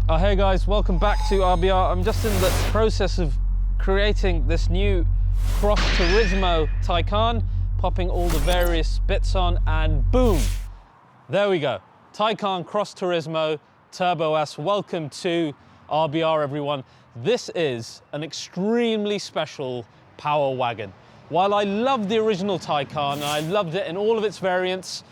Oh, hey guys, welcome back to RBR. I'm just in the process of creating this new Cross Turismo Taycan, popping all the various bits on, and boom, there we go. Taycan Cross Turismo Turbo S. Welcome to RBR, everyone. This is an extremely special power wagon. While I love the original Taycan, and I loved it in all of its variants,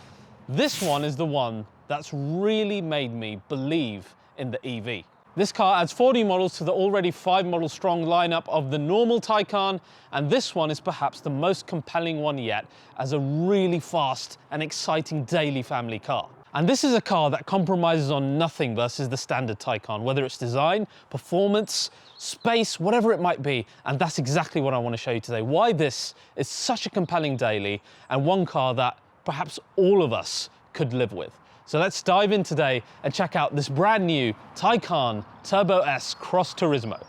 this one is the one that's really made me believe in the EV. This car adds 4 new models to the already 5 model strong lineup of the normal Taycan, and this one is perhaps the most compelling one yet as a really fast and exciting daily family car. And this is a car that compromises on nothing versus the standard Taycan, whether it's design, performance, space, whatever it might be. And that's exactly what I want to show you today, why this is such a compelling daily and one car that perhaps all of us could live with. So let's dive in today and check out this brand new Taycan Turbo S Cross Turismo.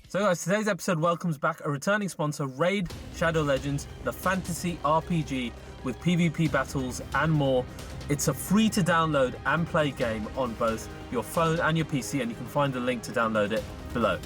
So guys, today's episode welcomes back a returning sponsor, Raid Shadow Legends, the fantasy RPG with PvP battles and more. It's a free to download and play game on both your phone and your PC, and you can find the link to download it below.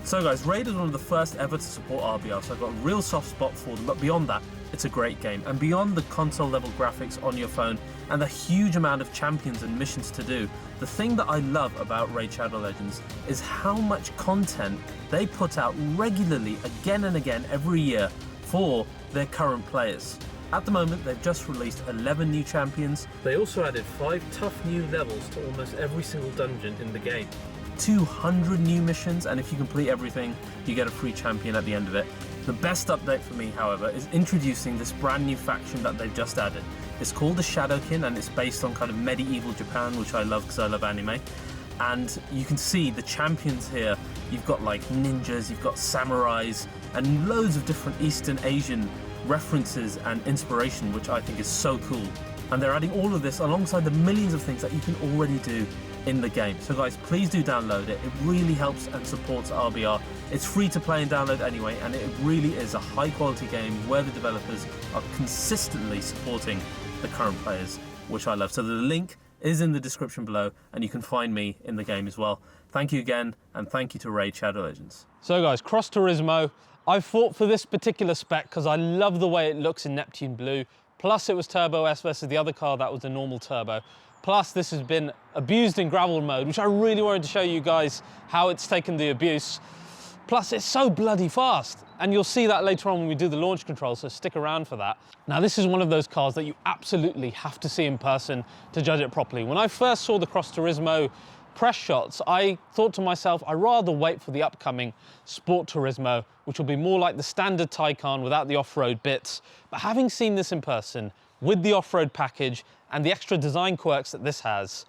So guys, Raid is one of the first ever to support RBR, so I've got a real soft spot for them, but beyond that, it's a great game. And beyond the console level graphics on your phone and the huge amount of champions and missions to do, the thing that I love about Raid Shadow Legends is how much content they put out regularly again and again every year for their current players. At the moment, they've just released 11 new champions. They also added 5 tough new levels to almost every single dungeon in the game. 200 new missions, and if you complete everything, you get a free champion at the end of it. The best update for me, however, is introducing this brand new faction that they've just added. It's called the Shadowkin, and it's based on kind of medieval Japan, which I love because I love anime. And you can see the champions here. You've got like ninjas, you've got samurais, and loads of different Eastern Asian references and inspiration, which I think is so cool. And they're adding all of this alongside the millions of things that you can already do in the game. So guys, please do download it. It really helps and supports RBR. It's free to play and download anyway, and it really is a high quality game where the developers are consistently supporting the current players, which I love. So the link is in the description below, and you can find me in the game as well. Thank you again, and thank you to Raid Shadow Legends. So guys, Cross Turismo, I fought for this particular spec because I love the way it looks in Neptune Blue. Plus it was Turbo S versus the other car that was a normal turbo. Plus this has been abused in gravel mode, which I really wanted to show you guys how it's taken the abuse. Plus it's so bloody fast. And you'll see that later on when we do the launch control, so stick around for that. Now this is one of those cars that you absolutely have to see in person to judge it properly. When I first saw the Cross Turismo press shots, I thought to myself, I'd rather wait for the upcoming Sport Turismo, which will be more like the standard Taycan without the off-road bits. But having seen this in person, with the off-road package and the extra design quirks that this has,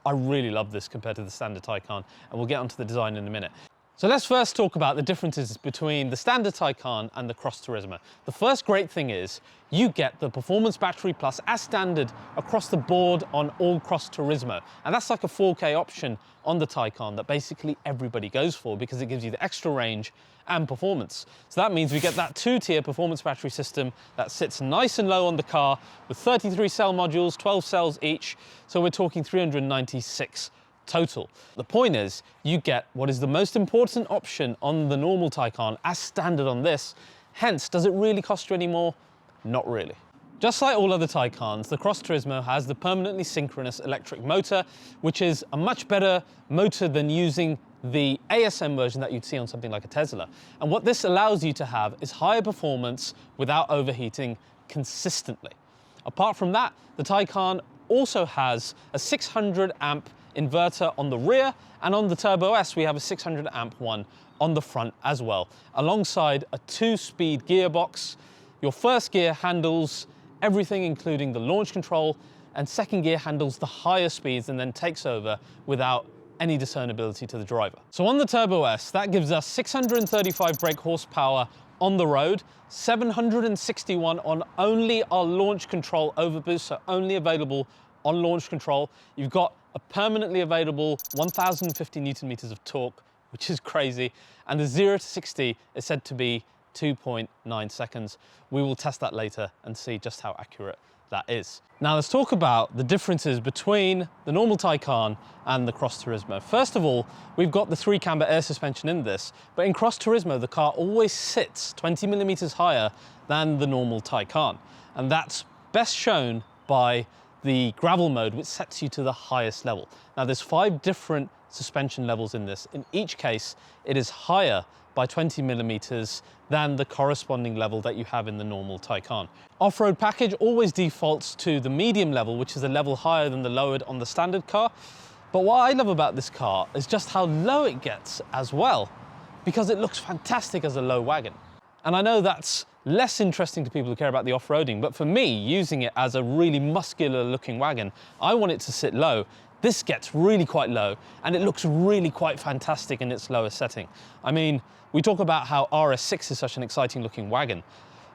I really love this compared to the standard Taycan, and we'll get onto the design in a minute. So let's first talk about the differences between the standard Taycan and the Cross Turismo. The first great thing is you get the Performance Battery Plus as standard across the board on all Cross Turismo. And that's like a 4K option on the Taycan that basically everybody goes for because it gives you the extra range and performance. So that means we get that 2-tier performance battery system that sits nice and low on the car with 33 cell modules, 12 cells each. So we're talking 396 total. The point is, you get what is the most important option on the normal Taycan as standard on this. Hence, does it really cost you any more? Not really. Just like all other Taycans, the Cross Turismo has the permanently synchronous electric motor, which is a much better motor than using the ASM version that you'd see on something like a Tesla. And what this allows you to have is higher performance without overheating consistently. Apart from that, the Taycan also has a 600 amp inverter on the rear, and on the Turbo S we have a 600 amp one on the front as well, alongside a 2-speed gearbox. Your first gear handles everything including the launch control, and second gear handles the higher speeds and then takes over without any discernibility to the driver. So on the Turbo S, that gives us 635 brake horsepower on the road, 761 on only our launch control overboost, so only available on launch control. You've got a permanently available 1,050 Newton meters of torque, which is crazy, and the 0 to 60 is said to be 2.9 seconds. We will test that later and see just how accurate that is. Now let's talk about the differences between the normal Taycan and the Cross Turismo. First of all, we've got the 3-camber air suspension in this, but in Cross Turismo, the car always sits 20 millimeters higher than the normal Taycan. And that's best shown by the gravel mode, which sets you to the highest level. Now there's 5 different suspension levels in this. In each case, it is higher by 20 millimeters than the corresponding level that you have in the normal Taycan. Off-road package always defaults to the medium level, which is a level higher than the lowered on the standard car. But what I love about this car is just how low it gets as well, because it looks fantastic as a low wagon. And I know that's less interesting to people who care about the off-roading, but for me, using it as a really muscular looking wagon, I want it to sit low. This gets really quite low, and it looks really quite fantastic in its lower setting. I mean, we talk about how RS6 is such an exciting looking wagon.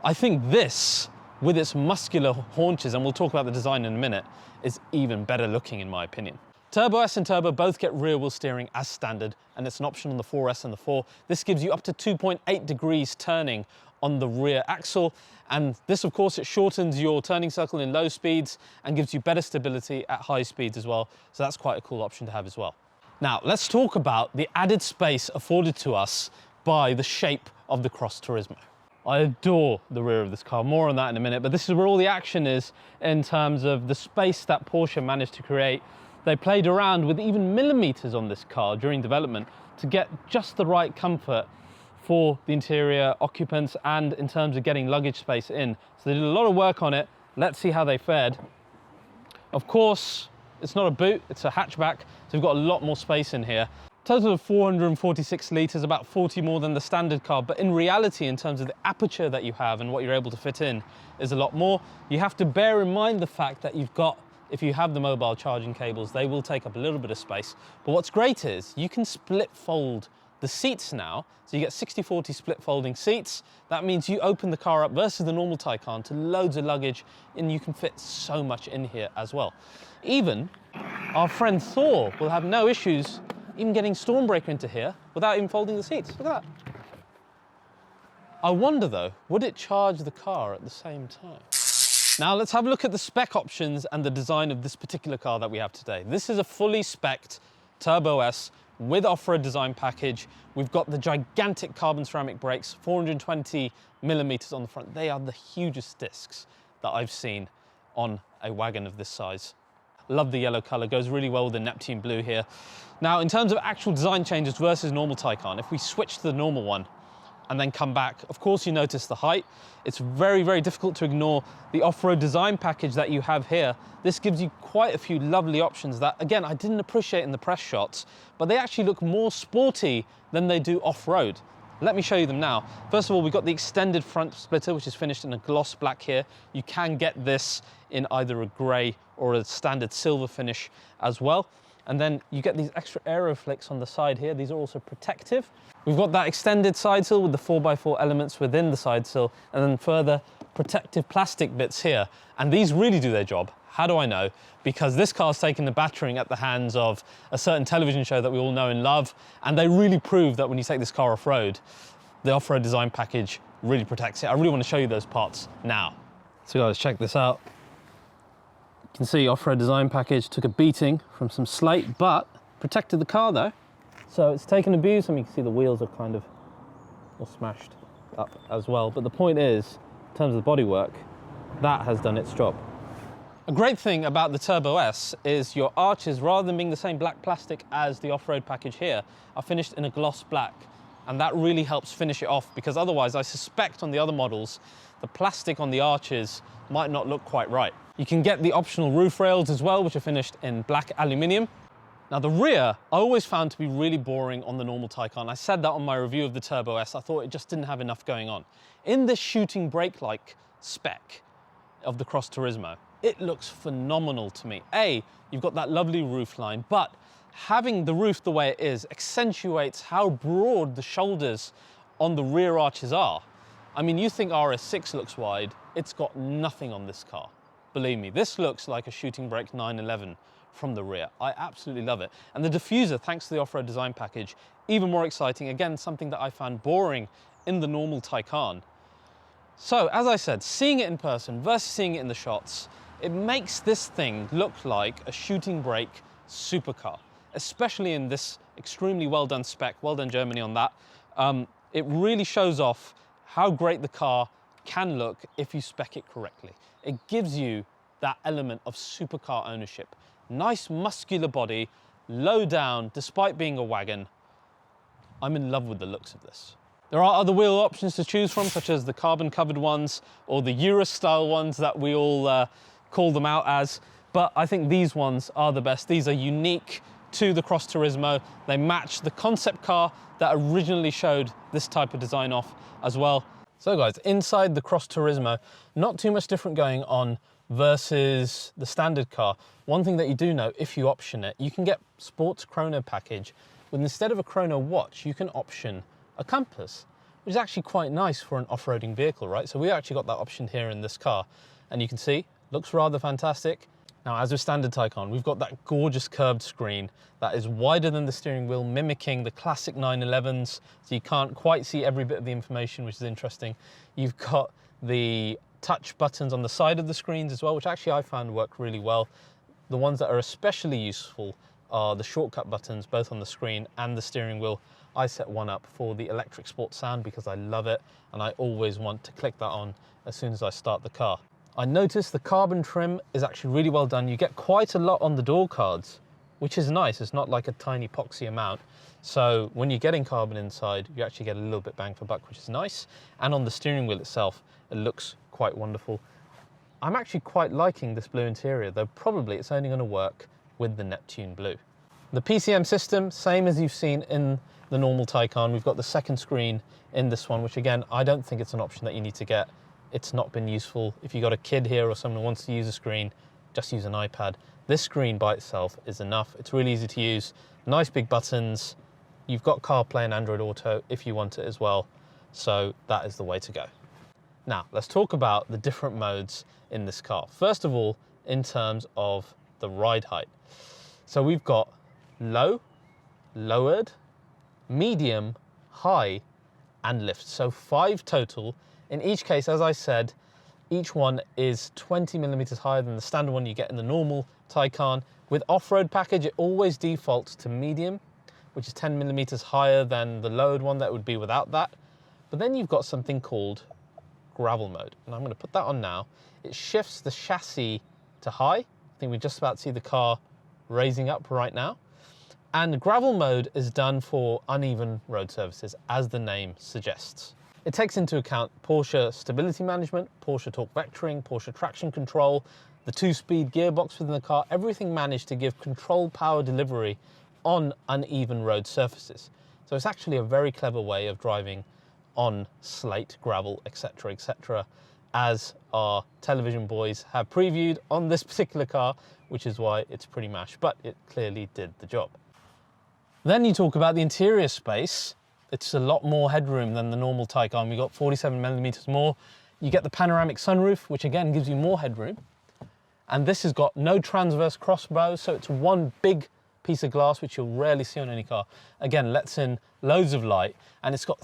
I think this, with its muscular haunches, and we'll talk about the design in a minute, is even better looking in my opinion. Turbo S and Turbo both get rear wheel steering as standard, and it's an option on the 4S and the 4. This gives you up to 2.8 degrees turning on the rear axle, and this of course it shortens your turning circle in low speeds and gives you better stability at high speeds as well, so that's quite a cool option to have as well. Now let's talk about the added space afforded to us by the shape of the Cross Turismo. I adore the rear of this car, more on that in a minute, but this is where all the action is in terms of the space that Porsche managed to create. They played around with even millimeters on this car during development to get just the right comfort for the interior occupants and in terms of getting luggage space in. So they did a lot of work on it. Let's see how they fared. Of course, it's not a boot, it's a hatchback, so we've got a lot more space in here. Total of 446 litres, about 40 more than the standard car, but in reality, in terms of the aperture that you have and what you're able to fit in, is a lot more. You have to bear in mind the fact that you've got, if you have the mobile charging cables, they will take up a little bit of space. But what's great is you can split fold the seats now, so you get 60-40 split folding seats. That means you open the car up versus the normal Taycan to loads of luggage, and you can fit so much in here as well. Even our friend Thor will have no issues even getting Stormbreaker into here without even folding the seats. Look at that. I wonder though, would it charge the car at the same time? Now let's have a look at the spec options and the design of this particular car that we have today. This is a fully spec'd Turbo S with off-road design package. We've got the gigantic carbon ceramic brakes, 420 millimeters on the front. They are the hugest discs that I've seen on a wagon of this size. Love the yellow color, goes really well with the Neptune blue here. Now, in terms of actual design changes versus normal Taycan, if we switch to the normal one and then come back, of course you notice the height. It's very, very difficult to ignore the off-road design package that you have here. This gives you quite a few lovely options that, again, I didn't appreciate in the press shots, but they actually look more sporty than they do off-road. Let me show you them now. First of all, we've got the extended front splitter, which is finished in a gloss black here. You can get this in either a gray or a standard silver finish as well. And then you get these extra aero flicks on the side here. These are also protective. We've got that extended side sill with the 4x4 elements within the side sill, and then further protective plastic bits here. And these really do their job. How do I know? Because this car's taken the battering at the hands of a certain television show that we all know and love, and they really prove that when you take this car off-road, the off-road design package really protects it. I really want to show you those parts now. So guys, check this out. You can see off-road design package took a beating from some slate, but protected the car though. So it's taken abuse. I mean, you can see the wheels are kind of all smashed up as well. But the point is, in terms of the bodywork, that has done its job. A great thing about the Turbo S is your arches, rather than being the same black plastic as the off-road package here, are finished in a gloss black. And that really helps finish it off, because otherwise I suspect on the other models, the plastic on the arches might not look quite right. You can get the optional roof rails as well, which are finished in black aluminium. Now the rear, I always found to be really boring on the normal Taycan. I said that on my review of the Turbo S. I thought it just didn't have enough going on. In this shooting brake-like spec of the Cross Turismo, it looks phenomenal to me. You've got that lovely roof line, but having the roof the way it is accentuates how broad the shoulders on the rear arches are. I mean, you think RS6 looks wide, it's got nothing on this car. Believe me, this looks like a shooting brake 911 from the rear. I absolutely love it. And the diffuser, thanks to the off-road design package, even more exciting. Again, something that I found boring in the normal Taycan. So, as I said, seeing it in person versus seeing it in the shots, it makes this thing look like a shooting brake supercar, especially in this extremely well done spec. Well done, Germany, on that. It really shows off how great the car can look if you spec it correctly. It gives you that element of supercar ownership. Nice muscular body, low down, despite being a wagon. I'm in love with the looks of this. There are other wheel options to choose from, such as the carbon covered ones or the Euro style ones that we all call them out as, but I think these ones are the best. These are unique to the Cross Turismo. They match the concept car that originally showed this type of design off as well. So guys, inside the Cross Turismo, not too much different going on versus the standard car. One thing that you do know, if you option it, you can get sports chrono package with, instead of a chrono watch, you can option a compass, which is actually quite nice for an off-roading vehicle, right? So we actually got that option here in this car, and you can see, looks rather fantastic. Now, as with standard Taycan, we've got that gorgeous curved screen that is wider than the steering wheel, mimicking the classic 911s, so you can't quite see every bit of the information, which is interesting. You've got the touch buttons on the side of the screens as well, which actually I found work really well. The ones that are especially useful are the shortcut buttons, both on the screen and the steering wheel. I set one up for the electric sport sound because I love it, and I always want to click that on as soon as I start the car. I noticed the carbon trim is actually really well done. You get quite a lot on the door cards, which is nice. It's not like a tiny epoxy amount. So when you're getting carbon inside, you actually get a little bit bang for buck, which is nice. And on the steering wheel itself, it looks quite wonderful. I'm actually quite liking this blue interior, though probably it's only going to work with the Neptune blue. The PCM system, same as you've seen in the normal Taycan. We've got the second screen in this one, which again, I don't think it's an option that you need to get. It's not been useful. If you've got a kid here or someone who wants to use a screen, just use an iPad. This screen by itself is enough. It's really easy to use. Nice big buttons. You've got CarPlay and Android Auto if you want it as well. So that is the way to go. Now, let's talk about the different modes in this car. First of all, in terms of the ride height. So we've got low, lowered, medium, high, and lift. So 5 total. In each case, as I said, each one is 20 millimeters higher than the standard one you get in the normal Taycan. With off-road package, it always defaults to medium, which is 10 millimeters higher than the lowered one that would be without that. But then you've got something called gravel mode, and I'm going to put that on now. It shifts the chassis to high. I think we're just about to see the car raising up right now. And gravel mode is done for uneven road surfaces, as the name suggests. It takes into account Porsche stability management, Porsche torque vectoring, Porsche traction control, the 2-speed gearbox within the car, everything managed to give controlled power delivery on uneven road surfaces. So it's actually a very clever way of driving on slate, gravel, etc., as our television boys have previewed on this particular car, which is why it's pretty mash, but it clearly did the job. Then you talk about the interior space. It's a lot more headroom than the normal Taycan. We got 47 millimeters more. You get the panoramic sunroof, which again gives you more headroom. And this has got no transverse crossbow, so it's one big piece of glass, which you'll rarely see on any car. Again, lets in loads of light, and it's got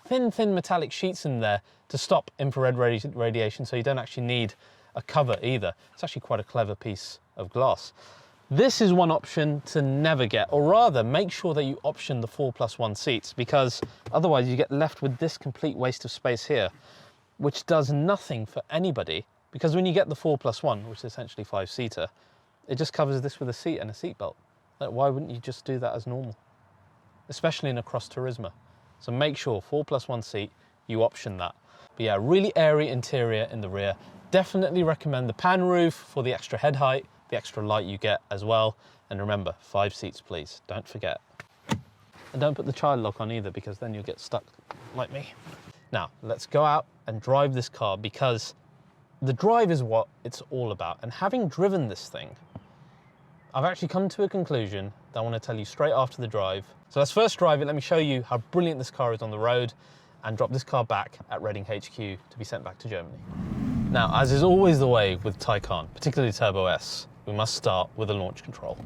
thin metallic sheets in there to stop infrared radiation, so you don't actually need a cover either. It's actually quite a clever piece of glass. This is one option to never get, or rather make sure that you option the 4+1 seats, because otherwise you get left with this complete waste of space here, which does nothing for anybody, because when you get the 4+1, which is essentially 5-seater, it just covers this with a seat and a seat belt. Like, why wouldn't you just do that as normal? Especially in a Cross Turismo. So make sure 4+1 seat, you option that. But yeah, really airy interior in the rear. Definitely recommend the pan roof for the extra head height, the extra light you get as well. And remember, 5 seats, please, don't forget. And don't put the child lock on either, because then you'll get stuck like me. Now, let's go out and drive this car, because the drive is what it's all about. And having driven this thing, I've actually come to a conclusion that I want to tell you straight after the drive. So let's first drive it. Let me show you how brilliant this car is on the road, and drop this car back at Reading HQ to be sent back to Germany. Now, as is always the way with Taycan, particularly Turbo S, we must start with the launch control.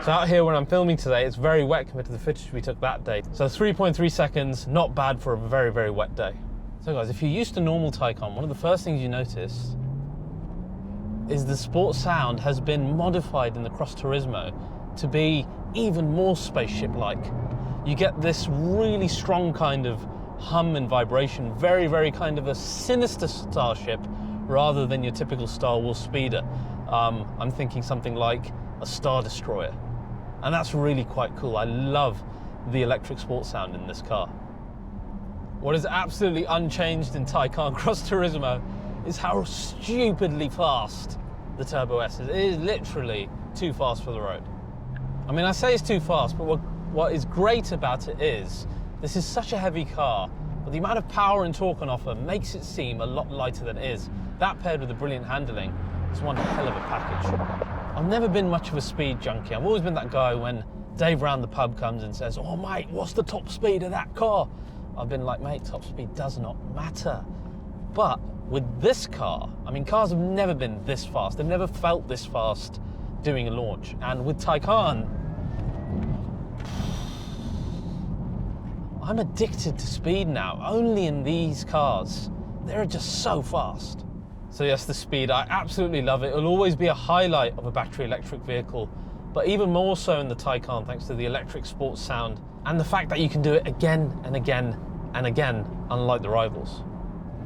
So out here when I'm filming today, it's very wet compared to the footage we took that day. So 3.3 seconds, not bad for a very, very wet day. So guys, if you're used to normal Taycan, one of the first things you notice is the sports sound has been modified in the Cross Turismo to be even more spaceship-like. You get this really strong kind of hum and vibration, very, very kind of a sinister starship rather than your typical Star Wars speeder. I'm thinking something like a Star Destroyer. And that's really quite cool. I love the electric sports sound in this car. What is absolutely unchanged in Taycan Cross Turismo is how stupidly fast the Turbo S is. It is literally too fast for the road. I mean, I say it's too fast, but what is great about it is this is such a heavy car, but the amount of power and torque on offer makes it seem a lot lighter than it is. That paired with the brilliant handling is one hell of a package. I've never been much of a speed junkie. I've always been that guy when Dave round the pub comes and says, "Oh mate, what's the top speed of that car?" I've been like, mate, top speed does not matter. But with this car, I mean, cars have never been this fast. They've never felt this fast doing a launch. And with Taycan, I'm addicted to speed now. Only in these cars, they're just so fast. So yes, the speed, I absolutely love it. It'll always be a highlight of a battery electric vehicle, but even more so in the Taycan thanks to the electric sports sound and the fact that you can do it again and again and again, unlike the rivals.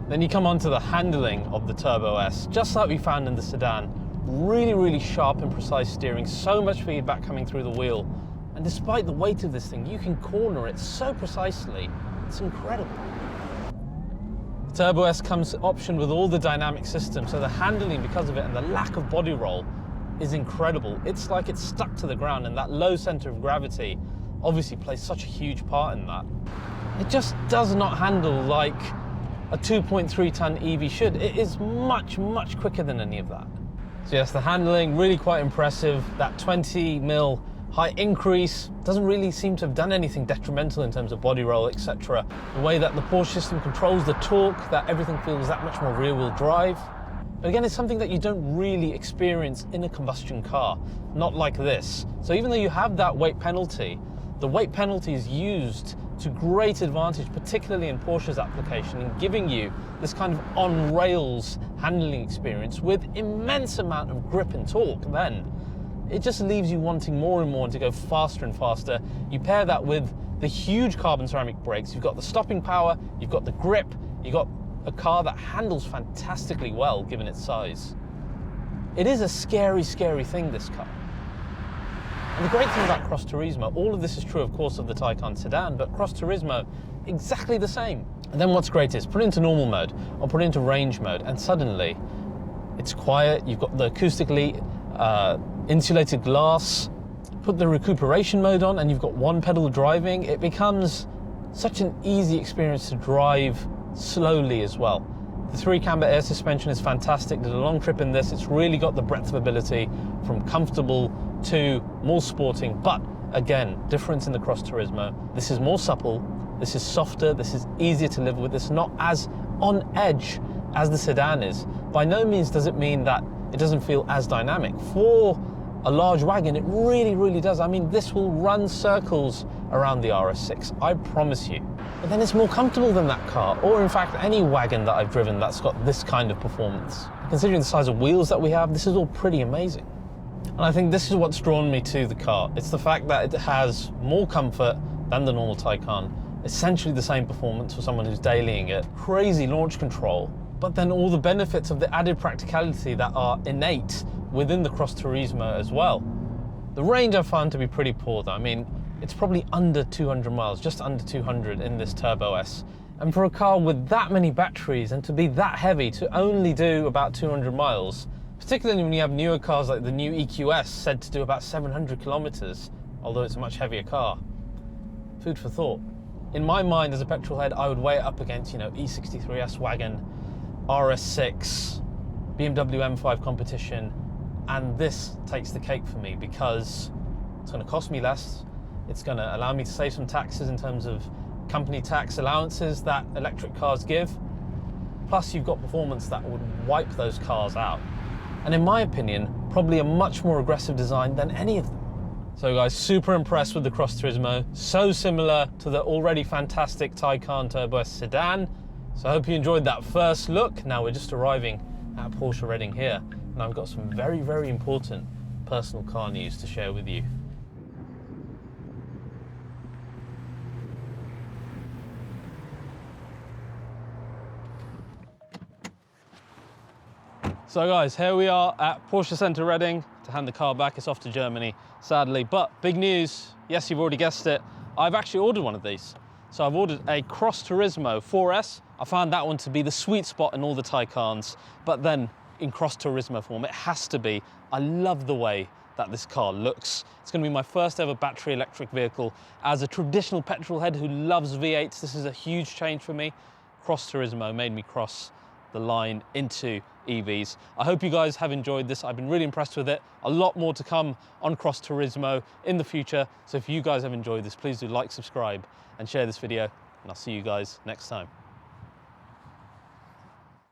Then you come on to the handling of the Turbo S, just like we found in the sedan. Really, really sharp and precise steering, so much feedback coming through the wheel. And despite the weight of this thing, you can corner it so precisely, it's incredible. The Turbo S comes optioned with all the dynamic systems, so the handling because of it and the lack of body roll is incredible. It's like it's stuck to the ground, and that low center of gravity obviously plays such a huge part in that. It just does not handle like a 2.3 ton EV should. It is much, much quicker than any of that. So yes, the handling, really quite impressive. That 20 mil height increase doesn't really seem to have done anything detrimental in terms of body roll, etc. The way that the Porsche system controls the torque, that everything feels that much more rear-wheel drive. But again, it's something that you don't really experience in a combustion car, not like this. So even though you have that weight penalty, the weight penalty is used to great advantage, particularly in Porsche's application, in giving you this kind of on-rails handling experience with immense amount of grip and torque. Then it just leaves you wanting more and more and to go faster and faster. You pair that with the huge carbon ceramic brakes, you've got the stopping power, you've got the grip, you've got a car that handles fantastically well given its size. It is a scary, scary thing, this car. And the great thing about Cross Turismo, all of this is true of course of the Taycan sedan, but Cross Turismo, exactly the same. And then what's great is put it into normal mode or put it into range mode and suddenly it's quiet, you've got the acoustically insulated glass, put the recuperation mode on and you've got one pedal driving. It becomes such an easy experience to drive slowly as well. The 3-camber air suspension is fantastic. Did a long trip in this. It's really got the breadth of ability from comfortable to more sporting, but again, difference in the Cross Turismo. This is more supple, this is softer, this is easier to live with, it's not as on edge as the sedan is. By no means does it mean that it doesn't feel as dynamic. For a large wagon, it really, really does. I mean, this will run circles around the RS6, I promise you. But then it's more comfortable than that car, or in fact, any wagon that I've driven that's got this kind of performance. Considering the size of wheels that we have, this is all pretty amazing. And I think this is what's drawn me to the car. It's the fact that it has more comfort than the normal Taycan, essentially the same performance for someone who's dailying it, crazy launch control, but then all the benefits of the added practicality that are innate within the Cross Turismo as well. The range I found to be pretty poor though. I mean, it's probably under 200 miles, just under 200 in this Turbo S. And for a car with that many batteries and to be that heavy, to only do about 200 miles, particularly when you have newer cars like the new EQS said to do about 700 kilometers, although it's a much heavier car. Food for thought. In my mind as a petrol head, I would weigh it up against, you know, E63S wagon, RS6, BMW M5 competition, and this takes the cake for me because it's going to cost me less. It's going to allow me to save some taxes in terms of company tax allowances that electric cars give. Plus you've got performance that would wipe those cars out. And in my opinion, probably a much more aggressive design than any of them. So guys, super impressed with the Cross Turismo. So similar to the already fantastic Taycan Turbo S sedan. So I hope you enjoyed that first look. Now we're just arriving at Porsche Reading here, and I've got some very, very important personal car news to share with you. So guys, here we are at Porsche Centre Reading to hand the car back. It's off to Germany, sadly. But big news, yes, you've already guessed it. I've actually ordered one of these. So I've ordered a Cross Turismo 4S. I found that one to be the sweet spot in all the Taycans, but then in Cross Turismo form, it has to be. I love the way that this car looks. It's going to be my first ever battery electric vehicle. As a traditional petrol head who loves V8s, this is a huge change for me. Cross Turismo made me cross the line into EVs. I hope you guys have enjoyed this. I've been really impressed with it. A lot more to come on Cross Turismo in the future. So if you guys have enjoyed this, please do like, subscribe, and share this video. And I'll see you guys next time.